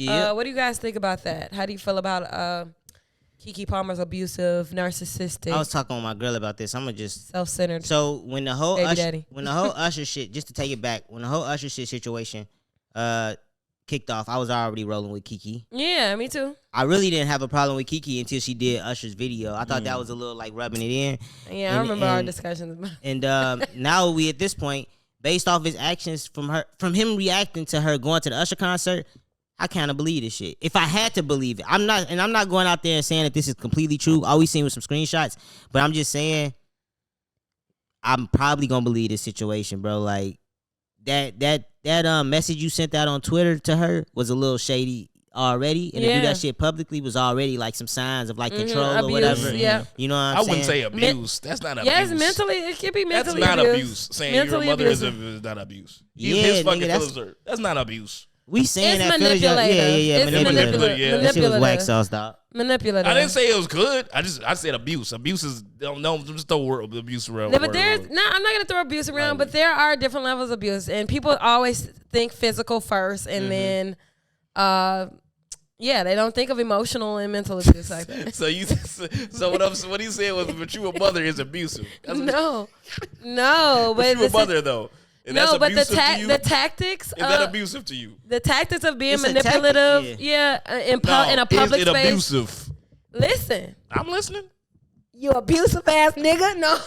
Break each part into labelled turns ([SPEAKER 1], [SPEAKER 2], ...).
[SPEAKER 1] Yeah.
[SPEAKER 2] What do you guys think about that? How do you feel about Keke Palmer's abusive, narcissistic?
[SPEAKER 1] I was talking with my girl about this. I'm gonna just
[SPEAKER 2] self-centered.
[SPEAKER 1] So when the whole
[SPEAKER 2] daddy.
[SPEAKER 1] when the whole Usher shit, just to take it back, when the whole Usher shit situation kicked off, I was already rolling with Keke.
[SPEAKER 2] Yeah, me too.
[SPEAKER 1] I really didn't have a problem with Keke until she did Usher's video. I thought that was a little like rubbing it in.
[SPEAKER 2] Yeah, I remember our discussions.
[SPEAKER 1] And now we at this point, based off his actions from him reacting to her going to the Usher concert, I kind of believe this shit. If I had to believe it, I'm not going out there and saying that this is completely true. All we seen was some screenshots, but I'm just saying I'm probably gonna believe this situation, bro. Like that message you sent out on Twitter to her was a little shady already, and to do that shit publicly was already like some signs of like control
[SPEAKER 2] abuse,
[SPEAKER 1] or whatever.
[SPEAKER 2] Yeah.
[SPEAKER 1] You know what I'm saying?
[SPEAKER 3] I wouldn't say abuse. That's not abuse.
[SPEAKER 2] Yes, mentally, it could be mentally
[SPEAKER 3] That's not
[SPEAKER 2] abuse.
[SPEAKER 3] abuse. Saying
[SPEAKER 2] mentally
[SPEAKER 3] your mother is
[SPEAKER 2] abusive.
[SPEAKER 3] not abuse.
[SPEAKER 1] Yeah,
[SPEAKER 3] His fucking
[SPEAKER 1] nigga,
[SPEAKER 3] feelings hurt. That's not abuse.
[SPEAKER 1] We saying
[SPEAKER 2] It's
[SPEAKER 1] that feelings,
[SPEAKER 2] manipulative. It's
[SPEAKER 1] manipulative.
[SPEAKER 3] Yeah.
[SPEAKER 1] That shit was wax sauce, dog.
[SPEAKER 2] Manipulative.
[SPEAKER 3] I didn't say it was good. I said abuse. Abuse is just throw word abuse around.
[SPEAKER 2] No, but I'm not gonna throw abuse around, but there are different levels of abuse, and people always think physical first, and then, they don't think of emotional and mental abuse like that.
[SPEAKER 3] So what he said was, but you a mother is abusive.
[SPEAKER 2] No, but
[SPEAKER 3] but you a mother though. And
[SPEAKER 2] no, but the
[SPEAKER 3] Is
[SPEAKER 2] tactics.
[SPEAKER 3] that abusive to you?
[SPEAKER 2] The tactics of being
[SPEAKER 1] It's a
[SPEAKER 2] manipulative,
[SPEAKER 1] tactic,
[SPEAKER 2] in a public
[SPEAKER 3] is it
[SPEAKER 2] space.
[SPEAKER 3] abusive?
[SPEAKER 2] Listen,
[SPEAKER 3] I'm listening.
[SPEAKER 2] you abusive ass nigga. No,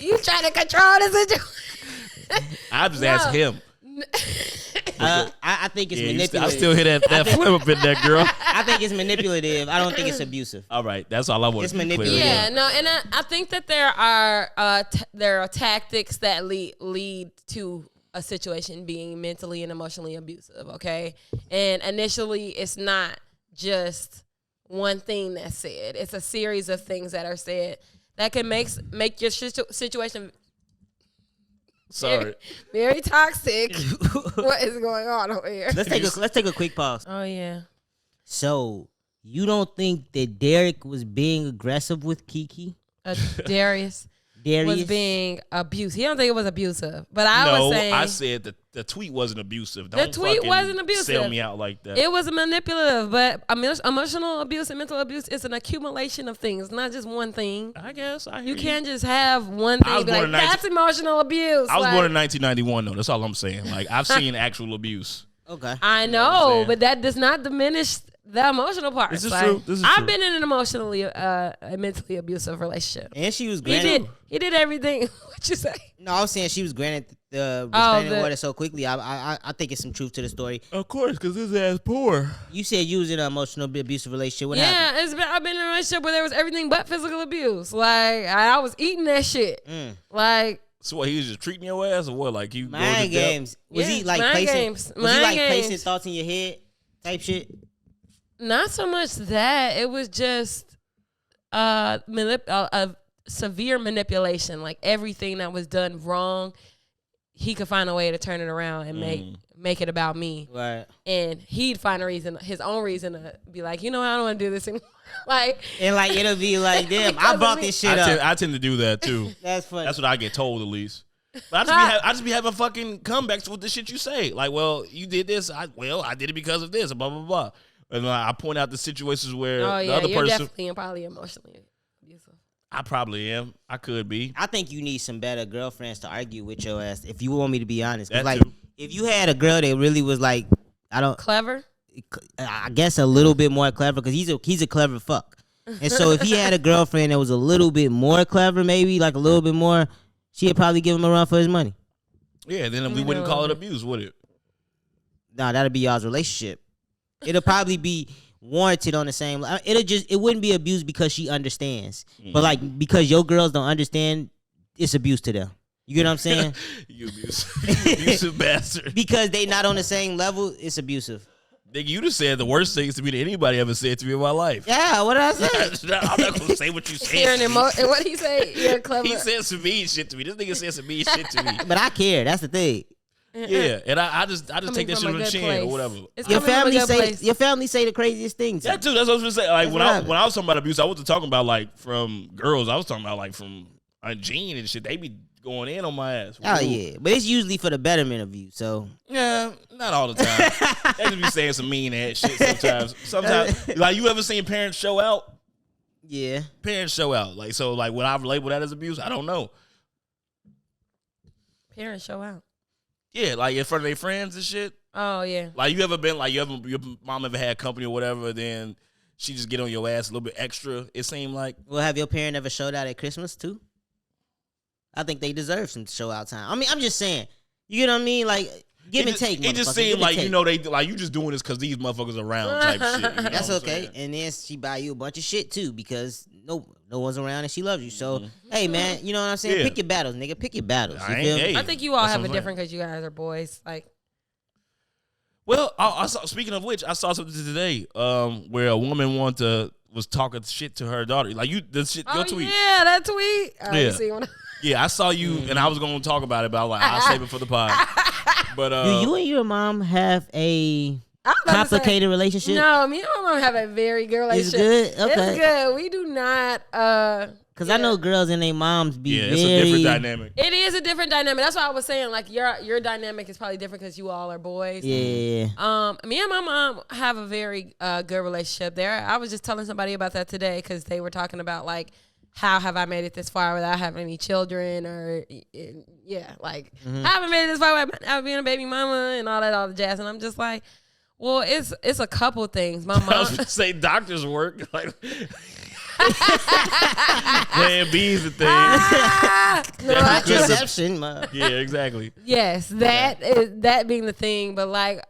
[SPEAKER 2] you trying to control the situation.
[SPEAKER 3] I just asked him.
[SPEAKER 1] I think it's manipulative.
[SPEAKER 3] I still hear that flip up in there, girl.
[SPEAKER 1] I think it's manipulative. I don't think it's abusive.
[SPEAKER 3] All right, that's all I want.
[SPEAKER 1] It's manipulative.
[SPEAKER 2] Yeah, no, and I think that there are tactics that lead to a situation being mentally and emotionally abusive. Okay, and initially it's not just one thing that's said; it's a series of things that are said that can make your situation.
[SPEAKER 3] Sorry.
[SPEAKER 2] Very toxic. What is going on over here?
[SPEAKER 1] Let's take a quick pause.
[SPEAKER 2] Oh yeah.
[SPEAKER 1] So you don't think that Derek was being aggressive with Keke?
[SPEAKER 2] Darius was being abusive. He don't think it was abusive, but I was saying
[SPEAKER 3] I said that the tweet wasn't abusive.
[SPEAKER 2] The tweet wasn't abusive.
[SPEAKER 3] Sell me out like that.
[SPEAKER 2] It was manipulative, but emotional abuse and mental abuse is an accumulation of things, not just one thing.
[SPEAKER 3] I guess
[SPEAKER 2] You can't just have one thing. Be like, that's emotional abuse.
[SPEAKER 3] I was born in 1991, though. That's all I'm saying. Like I've seen actual abuse.
[SPEAKER 1] Okay.
[SPEAKER 2] I know, but that does not diminish the emotional part.
[SPEAKER 3] This is true.
[SPEAKER 2] I've been in an emotionally, a mentally abusive relationship.
[SPEAKER 1] And she was granted.
[SPEAKER 2] He did everything. What you say?
[SPEAKER 1] No, I was saying she was granted the restraining order so quickly. I think it's some truth to the story.
[SPEAKER 3] Of course, because his ass poor.
[SPEAKER 1] You said you was in an emotional abusive relationship. What happened?
[SPEAKER 2] I've been in a relationship where there was everything but physical abuse. Like I was eating that shit. Like.
[SPEAKER 3] So what? He was just treating your ass, or what? Like you
[SPEAKER 1] mind games? Was he like placing thoughts in your head type shit?
[SPEAKER 2] Not so much that. It was just severe manipulation. Like everything that was done wrong, he could find a way to turn it around and make it about me.
[SPEAKER 1] Right.
[SPEAKER 2] And he'd find his own reason to be like, I don't want to do this anymore.
[SPEAKER 1] It'll be like, damn, I brought this shit up.
[SPEAKER 3] I tend to do that too.
[SPEAKER 1] That's funny.
[SPEAKER 3] That's what I get told at least. But I just be having fucking comebacks with the shit you say. Like, well, you did this. I did it because of this. Blah blah blah. And I point out the situations where the other
[SPEAKER 2] you're
[SPEAKER 3] person.
[SPEAKER 2] Definitely and probably emotionally abusive.
[SPEAKER 3] I probably am. I could be.
[SPEAKER 1] I think you need some better girlfriends to argue with your ass. If you want me to be honest,
[SPEAKER 3] That
[SPEAKER 1] like
[SPEAKER 3] too.
[SPEAKER 1] if you had a girl that really was like,
[SPEAKER 2] Clever.
[SPEAKER 1] I guess a little bit more clever because he's a clever fuck. And so if he had a girlfriend that was a little bit more clever, maybe like a little bit more, she'd probably give him a run for his money.
[SPEAKER 3] Yeah, then we wouldn't call it abuse, would it?
[SPEAKER 1] Nah, that'd be y'all's relationship. It'll probably be warranted on the same. It wouldn't be abuse because she understands, but like because your girls don't understand, it's abuse to them. You get what I'm saying?
[SPEAKER 3] You abusive bastard.
[SPEAKER 1] Because they not on the same level, it's abusive.
[SPEAKER 3] Nigga, you just said the worst things to me that anybody ever said to me in my life.
[SPEAKER 1] Yeah, what did I say?
[SPEAKER 3] I'm not gonna say what you said.
[SPEAKER 2] What did he say? You're clever.
[SPEAKER 3] He said some mean shit to me. This nigga said some mean shit to me.
[SPEAKER 1] But I care. That's the thing.
[SPEAKER 3] Yeah, and I just take that shit on the chin or whatever.
[SPEAKER 1] Your family say the craziest things.
[SPEAKER 3] Yeah, too. That's what I was gonna say. Like when I was talking about abuse, I wasn't talking about like from girls. I was talking about like from Gene and shit. They be going in on my ass.
[SPEAKER 1] Oh yeah, but it's usually for the betterment of you. So
[SPEAKER 3] yeah, not all the time. They just be saying some mean ass shit sometimes. Sometimes, like you ever seen parents show out?
[SPEAKER 1] Yeah,
[SPEAKER 3] parents show out. Like so, like would I label that as abuse? I don't know.
[SPEAKER 2] Parents show out.
[SPEAKER 3] Yeah, like in front of their friends and shit.
[SPEAKER 2] Oh yeah.
[SPEAKER 3] Like you ever been like your mom ever had company or whatever, then she just get on your ass a little bit extra. It seemed like.
[SPEAKER 1] Well, have your parent ever showed out at Christmas too? I think they deserve some show out time. I mean, I'm just saying. You know what I mean? Like give and take.
[SPEAKER 3] It just seemed like they like you just doing this because these motherfuckers around type shit. You know
[SPEAKER 1] That's okay. And then she buy you a bunch of shit too because no one's around and she loves you. So hey man, you know what I'm saying?
[SPEAKER 3] Yeah.
[SPEAKER 1] Pick your battles, nigga. Pick your battles.
[SPEAKER 2] I think you all have it different because you guys are boys. Like.
[SPEAKER 3] Well, I saw. Speaking of which, I saw something today where a woman was talking shit to her daughter. Like your tweet.
[SPEAKER 2] Yeah, that tweet.
[SPEAKER 3] Yeah.
[SPEAKER 2] You see one.
[SPEAKER 3] Yeah, I saw you, and I was going to talk about it, but I was like, I'll save it for the pod. But
[SPEAKER 1] do you and your mom have a complicated relationship?
[SPEAKER 2] No, me and my mom have a very good relationship.
[SPEAKER 1] It's good? Okay.
[SPEAKER 2] It's good. We do not.
[SPEAKER 1] Because I know girls and their moms be very...
[SPEAKER 3] it's a different dynamic.
[SPEAKER 2] It is a different dynamic. That's why I was saying, like, your dynamic is probably different because you all are boys.
[SPEAKER 1] Yeah.
[SPEAKER 2] Me and my mom have a very good relationship there. I was just telling somebody about that today because they were talking about, like, how have I made it this far without having any children or, like, I haven't made it this far without being a baby mama and all the jazz. And I'm just like, well, it's a couple things. My mom...
[SPEAKER 3] I was going to say doctor's work. Like... Plan B's a thing.
[SPEAKER 1] Contraception.
[SPEAKER 3] Yeah, exactly.
[SPEAKER 2] Yes, that being the thing, but like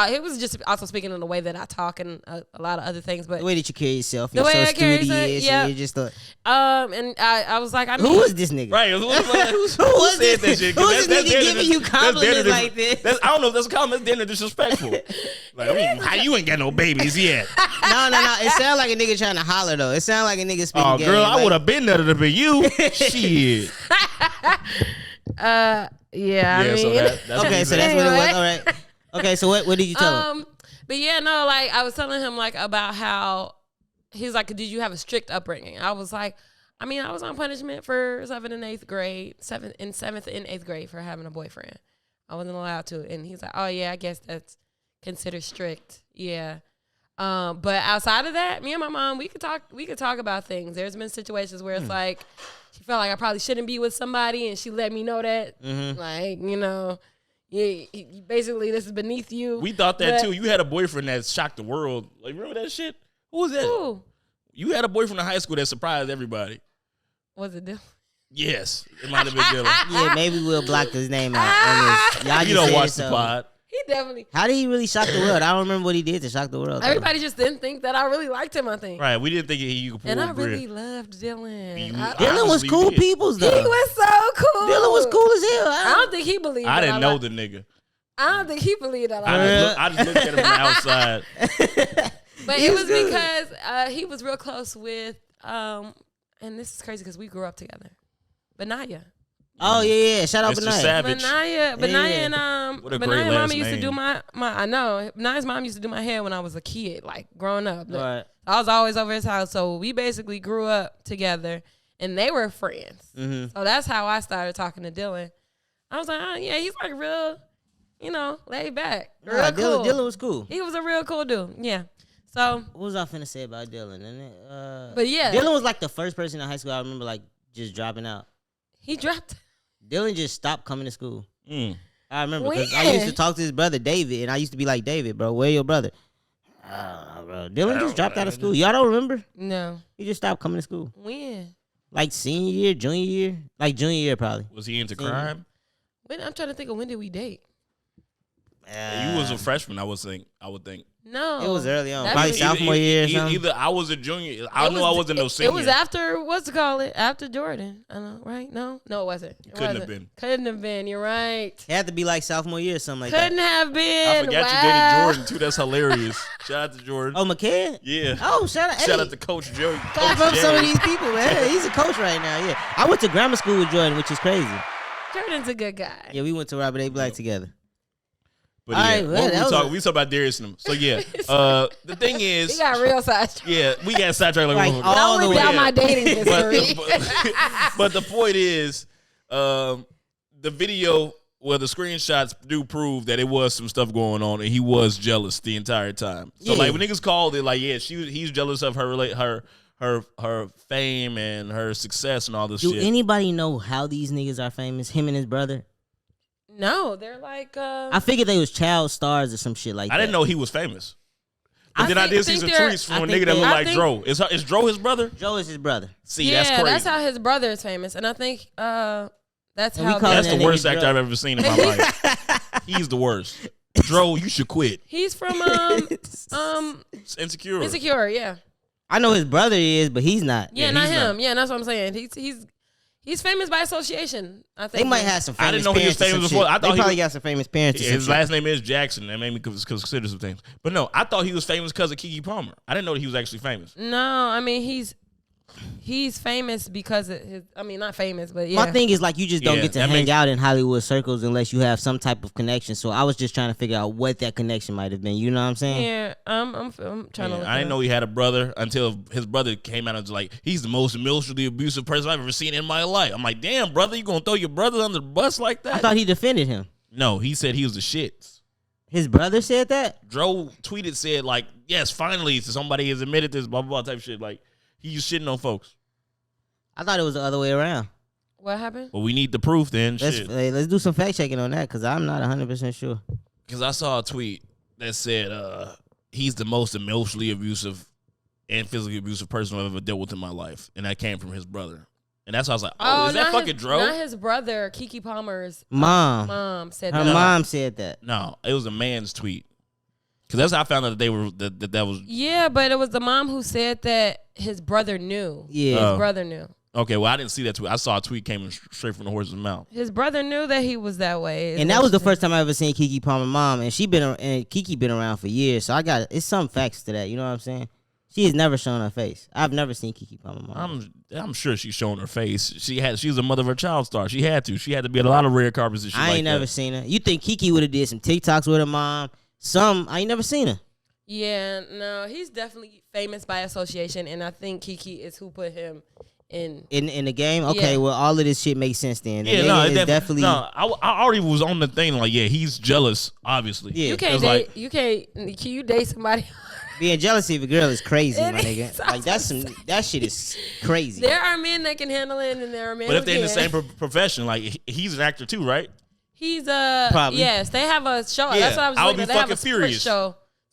[SPEAKER 2] it was just also speaking in the way that I talk and a lot of other things, but
[SPEAKER 1] the way that you carry yourself,
[SPEAKER 2] the way I carry
[SPEAKER 1] studious,
[SPEAKER 2] yeah.
[SPEAKER 1] You're just
[SPEAKER 2] and I was like,
[SPEAKER 1] who was this nigga?
[SPEAKER 3] Right? Who said that shit?
[SPEAKER 1] Who's this nigga giving you compliments like this?
[SPEAKER 3] I don't know if that's a compliment. That's disrespectful. Like, I mean, how you ain't got no babies yet?
[SPEAKER 1] No. It sounds like a nigga trying to holler though. It sounds like a nigga speaking.
[SPEAKER 3] Oh, girl, I would have been there to be you. Shit.
[SPEAKER 2] Yeah. I mean,
[SPEAKER 3] so that's
[SPEAKER 1] okay. So that's what it was. All right. Okay, so what did you tell him?
[SPEAKER 2] But yeah, no, like I was telling him like about how he's like, did you have a strict upbringing? I was like, I mean, I was on punishment for 7th and 8th grade for having a boyfriend. I wasn't allowed to, and he's like, oh yeah, I guess that's considered strict. Yeah. But outside of that, me and my mom, we could talk about things. There's been situations where it's like she felt like I probably shouldn't be with somebody, and she let me know that, like, you know. Yeah, basically, this is beneath you.
[SPEAKER 3] We thought that too. You had a boyfriend that shocked the world. Like, remember that shit? Who was that?
[SPEAKER 2] Who?
[SPEAKER 3] You had a boyfriend in high school that surprised everybody.
[SPEAKER 2] Was it Dylan?
[SPEAKER 3] Yes, it might have been Dylan.
[SPEAKER 1] Yeah, maybe we'll block his name out. Y'all
[SPEAKER 3] You don't watch the pod.
[SPEAKER 2] He definitely.
[SPEAKER 1] How did he really shock the world? I don't remember what he did to shock the world.
[SPEAKER 2] Everybody just didn't think that I really liked him, I think.
[SPEAKER 3] Right, we didn't think you could pull
[SPEAKER 2] and I
[SPEAKER 3] bread.
[SPEAKER 2] really loved Dylan.
[SPEAKER 1] Dylan was cool peoples, though.
[SPEAKER 2] He was so cool.
[SPEAKER 1] Dylan was cool as hell.
[SPEAKER 2] I don't think he believed
[SPEAKER 3] I didn't know the nigga.
[SPEAKER 2] I don't think he believed that.
[SPEAKER 3] I just looked at him from the outside.
[SPEAKER 2] But it was because he was real close with, and this is crazy because we grew up together. Benaya.
[SPEAKER 1] Oh yeah. Shout out Benaya.
[SPEAKER 2] Benaya and Benaya mama used to do my I know. Benaya's mom used to do my hair when I was a kid, like growing up.
[SPEAKER 1] Right.
[SPEAKER 2] I was always over his house, so we basically grew up together, and they were friends. Mm-hmm. So that's how I started talking to Dylan. I was like, oh yeah, he's like real, laid back. Real cool.
[SPEAKER 1] Dylan was cool.
[SPEAKER 2] He was a real cool dude. Yeah. So
[SPEAKER 1] what was I finna say about Dylan?
[SPEAKER 2] But yeah,
[SPEAKER 1] Dylan was like the first person in high school I remember like just dropping out.
[SPEAKER 2] He dropped.
[SPEAKER 1] Dylan just stopped coming to school. I remember because I used to talk to his brother David, and I used to be like, David, bro, where your brother? Bro, Dylan just dropped out of school. Y'all don't remember?
[SPEAKER 2] No.
[SPEAKER 1] He just stopped coming to school.
[SPEAKER 2] When?
[SPEAKER 1] Like senior year, junior year? Like junior year probably.
[SPEAKER 3] Was he into crime?
[SPEAKER 2] I'm trying to think of when did we date?
[SPEAKER 3] You was a freshman, I would think.
[SPEAKER 2] No.
[SPEAKER 1] It was early on. Probably sophomore year or something.
[SPEAKER 3] Either I was a junior. I knew I wasn't no senior.
[SPEAKER 2] It was after, after Jordan. I know, right? No, it wasn't.
[SPEAKER 3] Couldn't have been.
[SPEAKER 2] Couldn't have been. You're right.
[SPEAKER 1] It had to be like sophomore year or something like
[SPEAKER 2] Couldn't
[SPEAKER 1] that.
[SPEAKER 2] have been.
[SPEAKER 3] I forgot you dated Jordan, too. That's hilarious. Shout out to Jordan.
[SPEAKER 1] Oh, McCann?
[SPEAKER 3] Yeah.
[SPEAKER 1] Oh, shout out.
[SPEAKER 3] Shout out to Coach Joe.
[SPEAKER 1] Coach up some of these people, man. He's a coach right now, yeah. I went to grammar school with Jordan, which is crazy.
[SPEAKER 2] Jordan's a good guy.
[SPEAKER 1] Yeah, we went to Robert A. Black together.
[SPEAKER 3] But yeah, we talk about Darius and them. So yeah, the thing is,
[SPEAKER 2] we got real sidetracked.
[SPEAKER 3] Yeah, we got sidetracked
[SPEAKER 1] like all the way
[SPEAKER 2] down my dating history.
[SPEAKER 3] But the point is, the video, well, the screenshots do prove that it was some stuff going on, and he was jealous the entire time. So like when niggas called it, like he's jealous of her fame and her success and all this shit.
[SPEAKER 1] Do anybody know how these niggas are famous? Him and his brother?
[SPEAKER 2] No, they're like.
[SPEAKER 1] I figured they was child stars or some shit like that.
[SPEAKER 3] I didn't know he was famous.
[SPEAKER 2] I
[SPEAKER 3] Then I did see some tweets from a nigga that looked like Dro. Is Dro his brother?
[SPEAKER 1] Joe is his brother.
[SPEAKER 3] See, that's crazy.
[SPEAKER 2] That's how his brother is famous, and I think that's
[SPEAKER 1] And
[SPEAKER 2] how.
[SPEAKER 3] That's the worst actor I've ever seen in my life. He's the worst. Dro, you should quit.
[SPEAKER 2] He's from
[SPEAKER 3] Insecure.
[SPEAKER 2] Insecure, yeah.
[SPEAKER 1] I know his brother is, but he's not.
[SPEAKER 2] Yeah, not him. Yeah, that's what I'm saying. He's famous by association. I think
[SPEAKER 1] they might have some famous
[SPEAKER 3] I didn't know he was famous before. I thought
[SPEAKER 1] they probably got some famous parents.
[SPEAKER 3] His last name is Jackson. That made me consider some things. But no, I thought he was famous because of Keke Palmer. I didn't know that he was actually famous.
[SPEAKER 2] No, I mean he's famous because of his. I mean, not famous, but yeah.
[SPEAKER 1] My thing is like you just don't get to hang out in Hollywood circles unless you have some type of connection. So I was just trying to figure out what that connection might have been. You know what I'm saying?
[SPEAKER 2] Yeah, I'm trying to. Look
[SPEAKER 3] I didn't know he had a brother until his brother came out and was like, he's the most emotionally abusive person I've ever seen in my life. I'm like, damn, brother, you gonna throw your brother under the bus like that?
[SPEAKER 1] I thought he defended him.
[SPEAKER 3] No, he said he was the shits.
[SPEAKER 1] His brother said that?
[SPEAKER 3] Dro tweeted, said like, yes, finally somebody has admitted this, blah, blah, blah type shit. Like, he was shitting on folks.
[SPEAKER 1] I thought it was the other way around.
[SPEAKER 2] What happened?
[SPEAKER 3] Well, we need the proof then.
[SPEAKER 1] Let's do some fact checking on that because I'm not 100% sure.
[SPEAKER 3] Because I saw a tweet that said he's the most emotionally abusive and physically abusive person I've ever dealt with in my life. And that came from his brother. And that's why I was like, is that fucking Dro?
[SPEAKER 2] Not his brother, Keke Palmer's
[SPEAKER 1] mom
[SPEAKER 2] said
[SPEAKER 1] her
[SPEAKER 2] that.
[SPEAKER 1] Her mom said that.
[SPEAKER 3] No, it was a man's tweet. Because that's how I found out that they were that was.
[SPEAKER 2] Yeah, but it was the mom who said that his brother knew.
[SPEAKER 1] Yeah,
[SPEAKER 2] his brother knew.
[SPEAKER 3] Okay, well, I didn't see that tweet. I saw a tweet came straight from the horse's mouth.
[SPEAKER 2] His brother knew that he was that way.
[SPEAKER 1] And that was the first time I ever seen Keke Palmer mom, and Keke been around for years, so it's some facts to that. You know what I'm saying? She has never shown her face. I've never seen Keke Palmer mom.
[SPEAKER 3] I'm sure she's shown her face. She was a mother of her child star. She had to. She had to be at a lot of red carpets and shit. I ain't
[SPEAKER 1] never seen her. You think Keke would have did some TikToks with her mom? I ain't never seen her.
[SPEAKER 2] Yeah, no, he's definitely famous by association, and I think Keke is who put him in
[SPEAKER 1] the game. Okay, well, all of this shit makes sense then.
[SPEAKER 3] Yeah, no, it definitely. No, I already was on the thing like, yeah, he's jealous, obviously.
[SPEAKER 2] Yeah, can you date somebody?
[SPEAKER 1] Being jealous of a girl is crazy, my nigga. Like that shit is crazy.
[SPEAKER 2] There are men that can handle it, and there are men.
[SPEAKER 3] But if they're in the same profession, like he's an actor too, right?
[SPEAKER 2] He's
[SPEAKER 1] probably.
[SPEAKER 2] Yes, they have a show.
[SPEAKER 3] Yeah,
[SPEAKER 2] that's what I was.
[SPEAKER 3] I would be
[SPEAKER 2] they
[SPEAKER 3] fucking
[SPEAKER 2] have a
[SPEAKER 3] furious.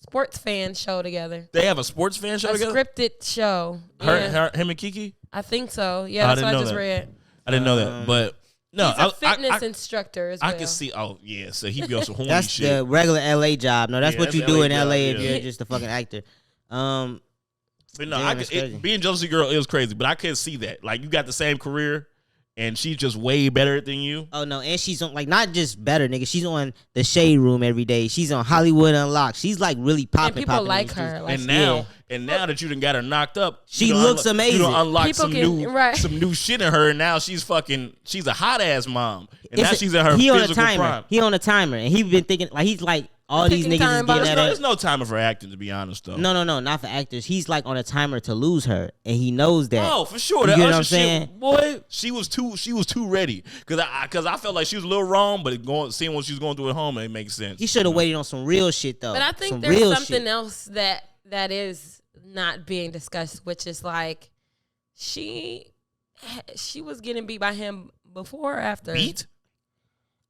[SPEAKER 2] Sports fan show together.
[SPEAKER 3] They have a sports fan show together.
[SPEAKER 2] Scripted show.
[SPEAKER 3] Him and Keke.
[SPEAKER 2] I think so. Yeah, that's what I just read.
[SPEAKER 3] I didn't know that, but. No,
[SPEAKER 2] he's a fitness instructor as well.
[SPEAKER 3] I can see. Oh yeah, so he be on some horny
[SPEAKER 1] that's
[SPEAKER 3] shit.
[SPEAKER 1] That's the regular LA job. No, that's what you do in LA if you're just a fucking actor.
[SPEAKER 3] But no, being jealous of a girl is crazy. But I could see that. Like you got the same career, and she's just way better than you.
[SPEAKER 1] Oh no, and she's on not just better, nigga. She's on the Shade Room every day. She's on Hollywood Unlocked. She's like really popping.
[SPEAKER 2] People like her.
[SPEAKER 3] And now that you done got her knocked up,
[SPEAKER 1] she looks amazing.
[SPEAKER 3] You done unlock some new shit in her, and now she's a hot ass mom, and now she's in her physical prime.
[SPEAKER 1] He on a timer, and he been thinking like he's like. All these niggas is getting at it.
[SPEAKER 3] There's no timer for acting, to be honest, though.
[SPEAKER 1] No, not for actors. He's like on a timer to lose her, and he knows that.
[SPEAKER 3] Oh, for sure.
[SPEAKER 1] You know what I'm saying?
[SPEAKER 3] Boy, she was too ready. Because I felt like she was a little wrong, but seeing what she was going through at home, it makes sense.
[SPEAKER 1] He should have waited on some real shit, though.
[SPEAKER 2] But I think there's something else that is not being discussed, which is like she was getting beat by him before or after.
[SPEAKER 3] Beat?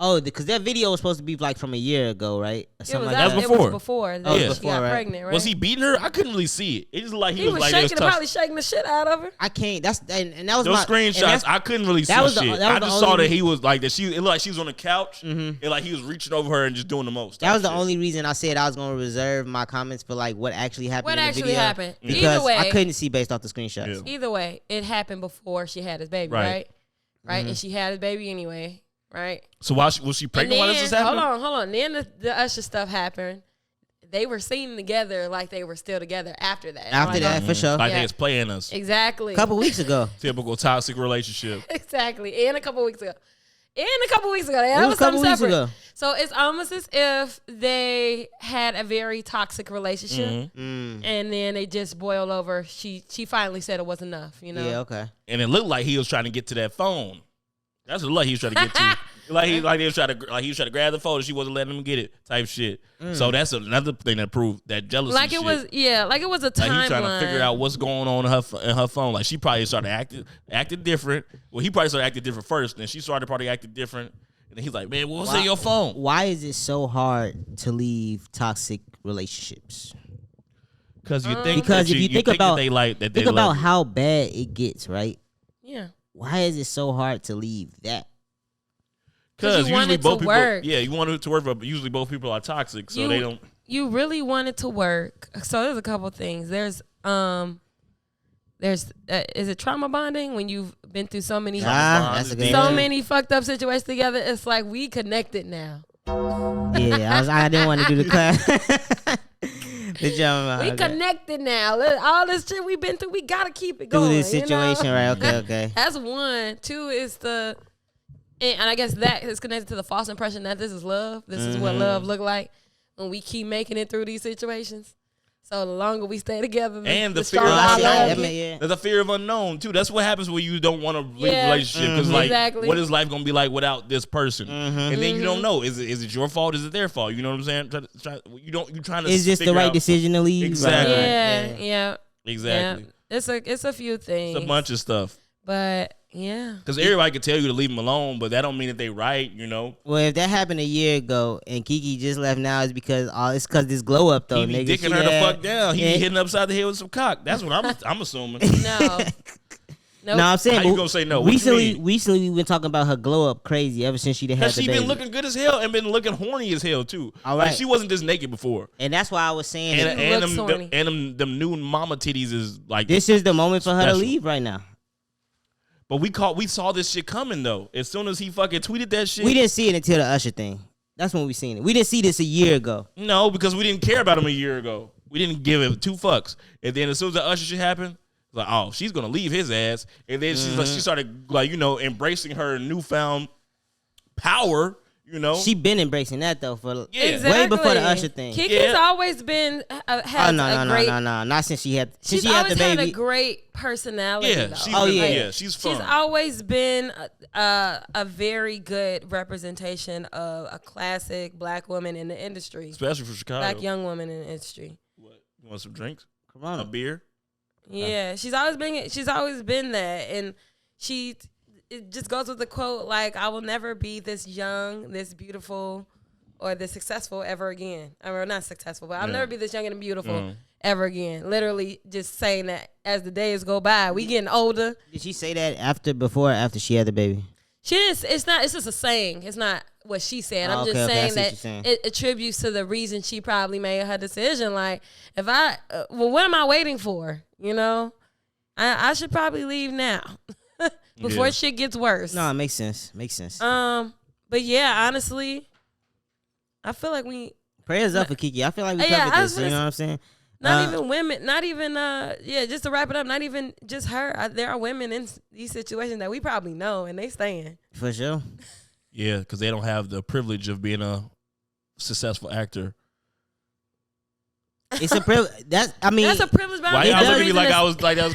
[SPEAKER 1] Oh, because that video was supposed to be like from a year ago, right?
[SPEAKER 3] That was before.
[SPEAKER 2] It was before. She got pregnant, right?
[SPEAKER 3] Was he beating her? I couldn't really see it. It just like he was like
[SPEAKER 2] shaking, probably shaking the shit out of her.
[SPEAKER 1] I can't. And that was
[SPEAKER 3] those screenshots. I couldn't really see shit. I just saw that he was like that. It looked like she was on the couch, and like he was reaching over her and just doing the most.
[SPEAKER 1] That was the only reason I said I was going to reserve my comments for like what actually happened.
[SPEAKER 2] What actually happened?
[SPEAKER 1] Because
[SPEAKER 2] either way,
[SPEAKER 1] I couldn't see based off the screenshots.
[SPEAKER 2] Yeah. Either way, it happened before she had his baby, right? Right, and she had his baby anyway. Right.
[SPEAKER 3] So was she pregnant while this was happening?
[SPEAKER 2] Hold on. Then the Usher stuff happened. They were seen together like they were still together after that.
[SPEAKER 1] After that, for sure.
[SPEAKER 3] Like they was playing us.
[SPEAKER 2] Exactly.
[SPEAKER 1] A couple weeks ago.
[SPEAKER 3] Typical toxic relationship.
[SPEAKER 2] Exactly. And a couple weeks ago. That was something separate. So it's almost as if they had a very toxic relationship, and then they just boiled over. She finally said it was enough. You know.
[SPEAKER 1] Yeah. Okay.
[SPEAKER 3] And it looked like he was trying to get to that phone. That's the luck he was trying to get to. He was trying to grab the photo. She wasn't letting him get it. Type shit. So that's another thing that proved that jealousy.
[SPEAKER 2] Like it was a timeline.
[SPEAKER 3] He's trying to figure out what's going on in her phone. Like she probably started acting different. Well, he probably started acting different first. Then she started probably acting different. And then he's like, man, what's in your phone?
[SPEAKER 1] Why is it so hard to leave toxic relationships?
[SPEAKER 3] Because you think
[SPEAKER 1] if you think about
[SPEAKER 3] that they like that.
[SPEAKER 1] Think about how bad it gets, right?
[SPEAKER 2] Yeah.
[SPEAKER 1] Why is it so hard to leave that?
[SPEAKER 2] Because you want it to work.
[SPEAKER 3] Yeah, you want it to work, but usually both people are toxic, so they don't.
[SPEAKER 2] You really want it to work. So there's a couple things. There's is it trauma bonding when you've been through so many many fucked up situations together? It's like we connected now.
[SPEAKER 1] Yeah, I didn't want to do the class.
[SPEAKER 2] We connected now. All this shit we've been through, we gotta keep it going.
[SPEAKER 1] Through this situation, right? Okay.
[SPEAKER 2] That's one. Two is and I guess that is connected to the false impression that this is love. This is what love look like when we keep making it through these situations. So the longer we stay together,
[SPEAKER 3] and the fear of the fear of unknown too. That's what happens when you don't want to leave a relationship because what is life gonna be like without this person? And then you don't know. Is it your fault? Is it their fault? You know what I'm saying? You trying to.
[SPEAKER 1] Is this the right decision to leave?
[SPEAKER 3] Exactly.
[SPEAKER 2] Yeah.
[SPEAKER 3] Exactly.
[SPEAKER 2] Yeah. It's a few things.
[SPEAKER 3] It's a bunch of stuff.
[SPEAKER 2] But yeah,
[SPEAKER 3] because everybody could tell you to leave them alone, but that don't mean that they right, you know.
[SPEAKER 1] Well, if that happened a year ago and Keke just left now, it's because this glow up though.
[SPEAKER 3] He be dicking her the fuck down. He be hitting upside the head with some cock. That's what I'm assuming.
[SPEAKER 2] No.
[SPEAKER 1] Nope. No, I'm saying.
[SPEAKER 3] How you gonna say no?
[SPEAKER 1] Recently we've been talking about her glow up crazy ever since she had the baby.
[SPEAKER 3] She been looking good as hell and been looking horny as hell too.
[SPEAKER 1] All right.
[SPEAKER 3] Like she wasn't this naked before.
[SPEAKER 1] And that's why I was saying.
[SPEAKER 3] And them new mama titties is like.
[SPEAKER 1] This is the moment for her to leave right now.
[SPEAKER 3] But we saw this shit coming though. As soon as he fucking tweeted that shit,
[SPEAKER 1] we didn't see it until the Usher thing. That's when we seen it. We didn't see this a year ago.
[SPEAKER 3] No, because we didn't care about him a year ago. We didn't give him two fucks. And then as soon as the Usher shit happened, like, oh, she's gonna leave his ass. And then she started embracing her newfound power. You know,
[SPEAKER 1] she been embracing that though for
[SPEAKER 2] way
[SPEAKER 1] before the Usher thing.
[SPEAKER 2] Kiki's always been
[SPEAKER 1] not since she had the baby.
[SPEAKER 2] Had a great personality.
[SPEAKER 3] Yeah, she's fun.
[SPEAKER 2] She's always been a very good representation of a classic black woman in the industry,
[SPEAKER 3] especially for Chicago.
[SPEAKER 2] Black young woman in the industry.
[SPEAKER 3] What? You want some drinks?
[SPEAKER 1] Corona.
[SPEAKER 3] A beer?
[SPEAKER 2] Yeah, she's always been that, and it just goes with the quote, like, I will never be this young, this beautiful, or this successful ever again. I mean, not successful, but I'll never be this young and beautiful ever again. Literally just saying that as the days go by. We getting older.
[SPEAKER 1] Did she say that before or after she had the baby?
[SPEAKER 2] She didn't. It's just a saying. It's not what she said. I'm just saying that it attributes to the reason she probably made her decision. Like, what am I waiting for? You know? I should probably leave now. Before shit gets worse.
[SPEAKER 1] No, it makes sense.
[SPEAKER 2] But yeah, honestly, I feel like
[SPEAKER 1] prayers up for Keke. I feel like we covered this. You know what I'm saying?
[SPEAKER 2] Not even women. Not even just to wrap it up. Not even just her. There are women in these situations that we probably know, and they staying
[SPEAKER 1] for sure.
[SPEAKER 3] Yeah, because they don't have the privilege of being a successful actor.
[SPEAKER 1] It's a privilege. That's a
[SPEAKER 2] privilege.
[SPEAKER 3] Why y'all looking at me like I was like that was?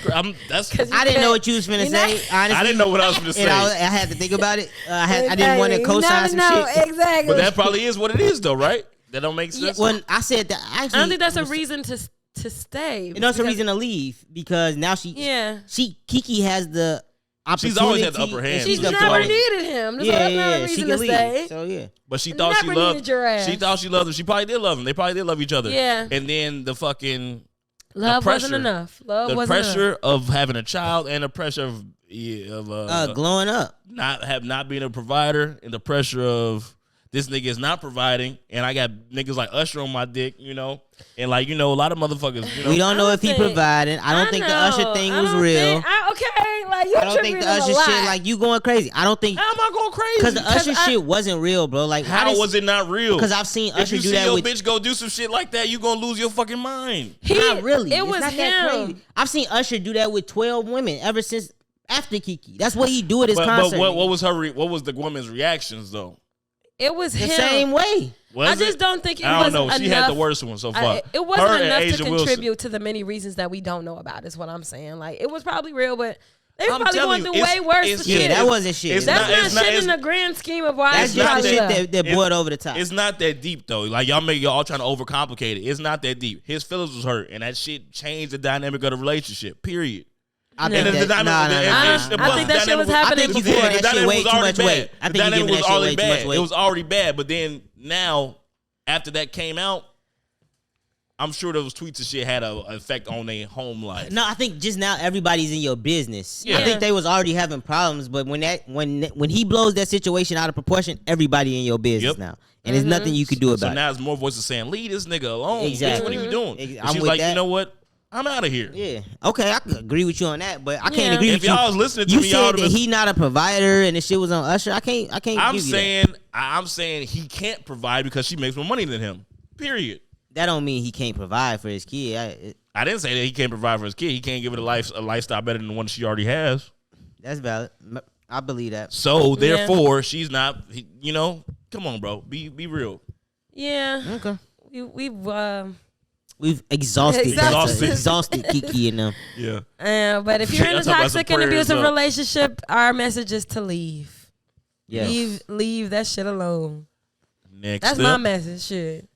[SPEAKER 1] I didn't know what you was finna say. Honestly,
[SPEAKER 3] I didn't know what I was finna say.
[SPEAKER 1] I had to think about it. I didn't want to co-sign some shit.
[SPEAKER 2] Exactly.
[SPEAKER 3] But that probably is what it is, though, right? That don't make sense.
[SPEAKER 1] When I said that, actually,
[SPEAKER 2] I don't think that's a reason to stay.
[SPEAKER 1] You know, it's a reason to leave because now Keke has the opportunity.
[SPEAKER 3] She's always had the upper hand.
[SPEAKER 2] She's never needed him. That's not a reason to stay.
[SPEAKER 1] So yeah.
[SPEAKER 3] But she thought she loved. She thought she loved him. She probably did love him. They probably did love each other.
[SPEAKER 2] Yeah.
[SPEAKER 3] And then the fucking
[SPEAKER 2] love wasn't enough.
[SPEAKER 3] The pressure of having a child and the pressure of
[SPEAKER 1] glowing up,
[SPEAKER 3] not being a provider, and the pressure of this nigga is not providing, and I got niggas like Usher on my dick, you know, and like a lot of motherfuckers. You know?
[SPEAKER 1] We don't know if he providing. I don't think the Usher thing was real.
[SPEAKER 2] I
[SPEAKER 1] don't think the Usher shit like you going crazy. I don't think.
[SPEAKER 3] How am I going crazy?
[SPEAKER 1] Because the Usher shit wasn't real, bro. Like
[SPEAKER 3] how was it not real?
[SPEAKER 1] Because I've seen Usher do that.
[SPEAKER 3] If you see your bitch go do some shit like that, you gonna lose your fucking mind.
[SPEAKER 1] Not really.
[SPEAKER 2] It was
[SPEAKER 1] not
[SPEAKER 2] him.
[SPEAKER 1] That crazy. I've seen Usher do that with 12 women ever since after Keke. That's what he do at his concert.
[SPEAKER 3] But what was what was the woman's reactions though?
[SPEAKER 2] It was
[SPEAKER 1] the same way.
[SPEAKER 2] I just don't think it was enough.
[SPEAKER 3] I don't know. She had the worst one so far.
[SPEAKER 2] It wasn't enough to contribute to the many reasons that we don't know about, is what I'm saying. Like, it was probably real, but They
[SPEAKER 3] I'm
[SPEAKER 2] probably
[SPEAKER 3] telling
[SPEAKER 2] going
[SPEAKER 3] you,
[SPEAKER 2] through way worse
[SPEAKER 3] it's-
[SPEAKER 2] shit.
[SPEAKER 1] Yeah, that wasn't shit.
[SPEAKER 3] It's
[SPEAKER 2] That's
[SPEAKER 3] not-
[SPEAKER 2] not shit in the grand scheme of why
[SPEAKER 1] That's
[SPEAKER 2] she
[SPEAKER 1] not
[SPEAKER 2] probably
[SPEAKER 1] shit
[SPEAKER 2] left.
[SPEAKER 1] that boiled over the top.
[SPEAKER 3] It's not that deep though. Like y'all all trying to overcomplicate it. It's not that deep. His feelings was hurt, and that shit changed the dynamic of the relationship. Period.
[SPEAKER 1] I
[SPEAKER 3] And
[SPEAKER 1] think
[SPEAKER 3] the
[SPEAKER 1] that,
[SPEAKER 3] dynamic,
[SPEAKER 1] nah, nah, nah.
[SPEAKER 2] I think that shit was
[SPEAKER 1] I
[SPEAKER 2] happening
[SPEAKER 1] think you
[SPEAKER 2] before.
[SPEAKER 1] giving
[SPEAKER 3] the
[SPEAKER 1] that shit
[SPEAKER 3] dynamic
[SPEAKER 1] way
[SPEAKER 3] was
[SPEAKER 1] too
[SPEAKER 3] already
[SPEAKER 1] much
[SPEAKER 3] bad.
[SPEAKER 1] weight. I
[SPEAKER 3] The
[SPEAKER 1] think you
[SPEAKER 3] dynamic
[SPEAKER 1] giving
[SPEAKER 3] was
[SPEAKER 1] that shit
[SPEAKER 3] already
[SPEAKER 1] way too much
[SPEAKER 3] bad.
[SPEAKER 1] weight.
[SPEAKER 3] It was already bad, but then now, after that came out, I'm sure those tweets and shit had an effect on their home life.
[SPEAKER 1] No, I think just now everybody's in your business.
[SPEAKER 3] Yeah.
[SPEAKER 1] I think they was already having problems, but when he blows that situation out of proportion, everybody in your business now, and there's nothing you can do
[SPEAKER 3] So
[SPEAKER 1] about
[SPEAKER 3] now there's more voices saying, "Leave this nigga alone.
[SPEAKER 1] Exactly.
[SPEAKER 3] Bitch, what are you doing?"
[SPEAKER 1] I'm
[SPEAKER 3] And she's
[SPEAKER 1] with
[SPEAKER 3] like,
[SPEAKER 1] that.
[SPEAKER 3] "You know what? I'm out of here."
[SPEAKER 1] it. Yeah, okay, I could agree with you on that, but I can't
[SPEAKER 2] Yeah.
[SPEAKER 1] agree
[SPEAKER 3] If
[SPEAKER 1] with you.
[SPEAKER 3] y'all was listening to
[SPEAKER 1] You
[SPEAKER 3] me, y'all
[SPEAKER 1] said
[SPEAKER 3] would've
[SPEAKER 1] that
[SPEAKER 3] been-
[SPEAKER 1] he not a provider and the shit was on Usher. I can't.
[SPEAKER 3] I'm
[SPEAKER 1] give you that.
[SPEAKER 3] I'm saying he can't provide because she makes more money than him. Period.
[SPEAKER 1] That don't mean he can't provide for his kid.
[SPEAKER 3] I didn't say that he can't provide for his kid. He can't give it a lifestyle better than the one she already has.
[SPEAKER 1] That's valid. I believe that.
[SPEAKER 3] So therefore, she's not. You know, come on, bro. Be real.
[SPEAKER 2] Yeah.
[SPEAKER 1] Okay.
[SPEAKER 2] We've
[SPEAKER 1] Exhausted
[SPEAKER 3] Exhausted.
[SPEAKER 1] Keke and them.
[SPEAKER 3] Yeah.
[SPEAKER 2] but if you're in
[SPEAKER 3] I'm
[SPEAKER 2] a
[SPEAKER 3] talking about some
[SPEAKER 2] toxic and
[SPEAKER 3] prayers
[SPEAKER 2] abusive
[SPEAKER 3] up.
[SPEAKER 2] relationship, our message is to leave.
[SPEAKER 1] Yeah.
[SPEAKER 2] Leave that shit alone.
[SPEAKER 3] Next
[SPEAKER 2] That's
[SPEAKER 3] up.
[SPEAKER 2] my message. Shit.